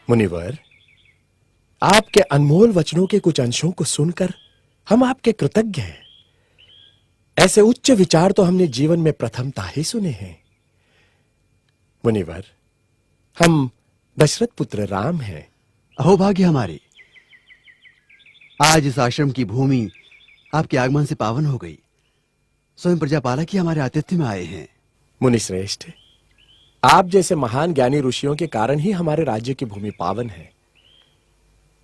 मुनिवर, आपके अनमोल वचनों के कुछ अंशों को सुनकर हम आपके कृतज्ञ हैं। ऐसे उच्च विचार तो हमने जीवन में प्रथमतः ही सुने हैं। मुनिवर, हम दशरथ पुत्र राम हैं। अहोभाग्य हमारे, आज इस आश्रम की भूमि आपके आगमन से पावन हो गई। स्वयं प्रजापालक ही हमारे आतिथ्य में आए हैं। मुनिश्रेष्ठ, आप जैसे महान ज्ञानी ऋषियों के कारण ही हमारे राज्य की भूमि पावन है,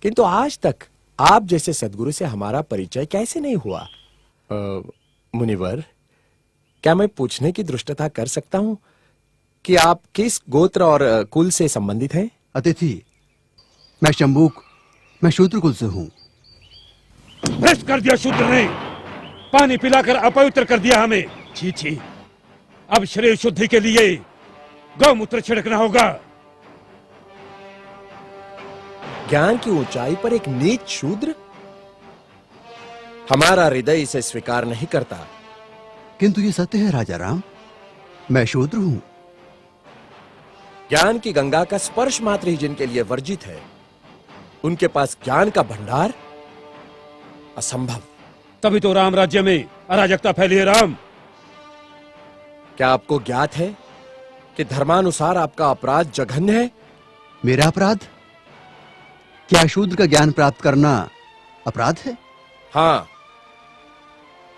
किंतु आज तक आप जैसे सद्गुरु से हमारा परिचय कैसे नहीं हुआ? मुनिवर, क्या मैं पूछने की धृष्टता कर सकता हूं कि आप किस गोत्र और कुल से संबंधित हैं? अतिथि, मैं शंभूक, मैं शूद्र कुल से हूं। भ्रष्ट कर दिया शूद्र ने, पानी पिलाकर अपवित्र कर दिया हमें। छी छी, अब शरीर शुद्धि के लिए गौमूत्र छिड़कना होगा। ज्ञान की ऊंचाई पर एक नीच शूद्र? हमारा हृदय इसे स्वीकार नहीं करता। किंतु ये सत्य है राजा राम, मैं शूद्र हूं। ज्ञान की गंगा का स्पर्श मात्र ही जिनके लिए वर्जित है, उनके पास ज्ञान का भंडार असंभव। तभी तो राम राज्य में अराजकता फैली है। राम, क्या आपको ज्ञात है कि धर्मानुसार आपका अपराध जघन्य है? मेरा अपराध? क्या शूद्र का ज्ञान प्राप्त करना अपराध है? हाँ,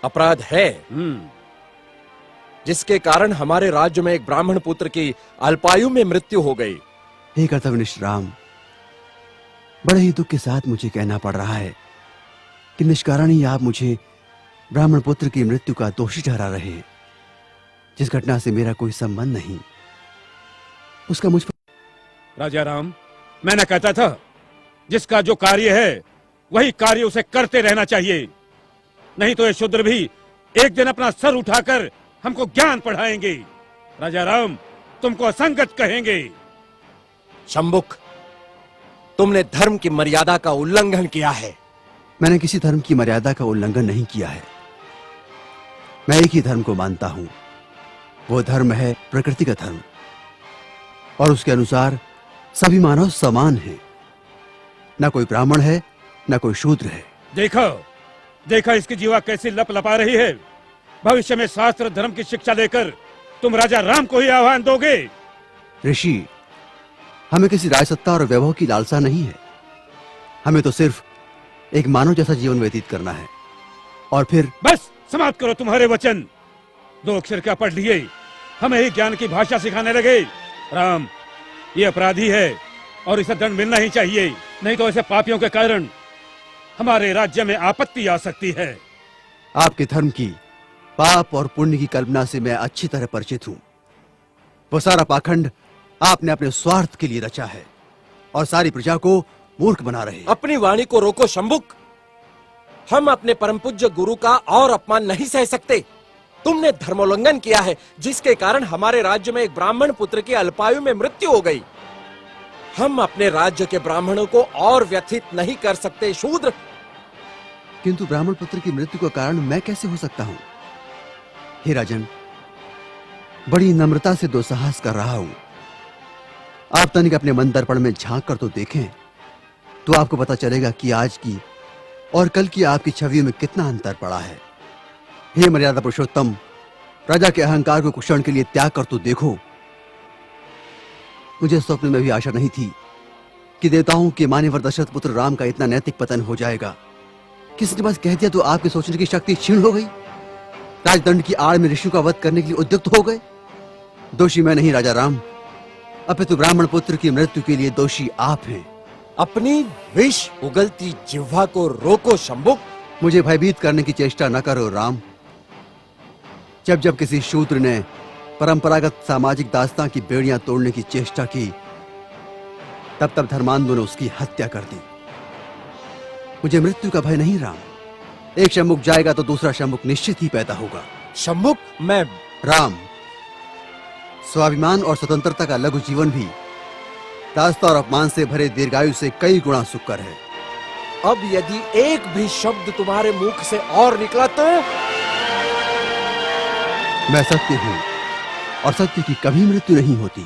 अपराध है, जिसके कारण हमारे राज्य में एक ब्राह्मण पुत्र की अल्पायु में मृत्यु हो गई। हे कर्तव्यनिष्ठ राम, बड़े ही दुख के साथ मुझे कहना पड़ रहा है कि निष्कारण ही आप मुझे ब्राह्मण पुत्र की मृत्यु का दोषी ठहरा रहे हैं, जिस घटना से मेरा कोई संबंध नहीं, उसका मुझ पर। राजा राम, मैं न कहता था जिसका जो कार्य है वही कार्य उसे करते रहना चाहिए, नहीं तो ये शूद्र भी एक दिन अपना सर उठाकर हमको ज्ञान पढ़ाएंगे। राजा राम, तुमको असंगत कहेंगे। शंभुक, तुमने धर्म की मर्यादा का उल्लंघन किया है। मैंने किसी धर्म की मर्यादा का उल्लंघन नहीं किया है। मैं एक ही धर्म को मानता हूं, वो धर्म है प्रकृति का धर्म, और उसके अनुसार सभी मानव समान हैं। न कोई ब्राह्मण है, न कोई शूद्र है। देखा इसकी जीवा कैसी लप लपा रही है। भविष्य में शास्त्र धर्म की शिक्षा लेकर तुम राजा राम को ही आह्वान दोगे। ऋषि, हमें किसी राजसत्ता और वैभव की लालसा नहीं है। हमें तो सिर्फ एक मानव जैसा जीवन व्यतीत करना है, और फिर बस समाप्त करो तुम्हारे वचन। 2 अक्षर क्या पढ़ लिए, हमें ही ज्ञान की भाषा सिखाने लगे। राम, ये अपराधी है और इसे दंड मिलना ही चाहिए, नहीं तो ऐसे पापियों के कारण हमारे राज्य में आपत्ति आ सकती है। आपके धर्म की पाप और पुण्य की कल्पना से मैं अच्छी तरह परिचित हूं। वो सारा पाखंड आपने अपने स्वार्थ के लिए रचा है और सारी प्रजा को मूर्ख बना रहे हैं। अपनी वाणी को रोको शंभुक। हम अपने परम पूज्य गुरु का और अपमान नहीं सह सकते। तुमने धर्मोल्लंघन किया है, जिसके कारण हमारे राज्य में एक ब्राह्मण पुत्र की अल्पायु में मृत्यु हो गई। हम अपने राज्य के ब्राह्मणों को और व्यथित नहीं कर सकते शूद्र। किंतु ब्राह्मण पुत्र की मृत्यु का कारण मैं कैसे हो सकता हूं? हे राजन, बड़ी नम्रता से दुस्साहस कर रहा हूं। आप तनिक अपने मन दर्पण में झांक कर तो देखें, तो आपको पता चलेगा कि आज की और कल की आपकी छवियों में कितना अंतर पड़ा है। हे मर्यादा पुरुषोत्तम, राजा के अहंकार को कुछ क्षण के लिए त्याग कर तो देखो। मुझे स्वप्न में भी आशा नहीं थी कि देवताओं के मान्यवर दशरथ पुत्र राम का इतना नैतिक पतन हो जाएगा। किसी ने बस कह दिया तो आपके सोचने की शक्ति क्षीण हो गई। राजदंड की आड़ में ऋषियों का वध करने के लिए उद्युक्त हो गए। दोषी मैं नहीं राजा राम, अपितु ब्राह्मण पुत्र की मृत्यु के लिए दोषी आप हैं। अपनी विष उगलती जिह्वा को रोको शंभुक। मुझे भयभीत करने की चेष्टा न करो राम। जब जब किसी शूद्र ने परंपरागत सामाजिक दास्तां की बेड़ियां तोड़ने की चेष्टा की, तब तब धर्मांधों ने उसकी हत्या कर दी। मुझे मृत्यु का भय नहीं राम। एक शंभुक जाएगा तो दूसरा शंभुक निश्चित ही पैदा होगा। शंभुक, मैं राम, स्वाभिमान और स्वतंत्रता का लघु जीवन भी दास्ता और अपमान से भरे दीर्घायु से कई गुणा सुकर है। अब यदि एक भी शब्द तुम्हारे मुख से और निकला तो मैं सत्य हूं और सत्य की कभी मृत्यु नहीं होती।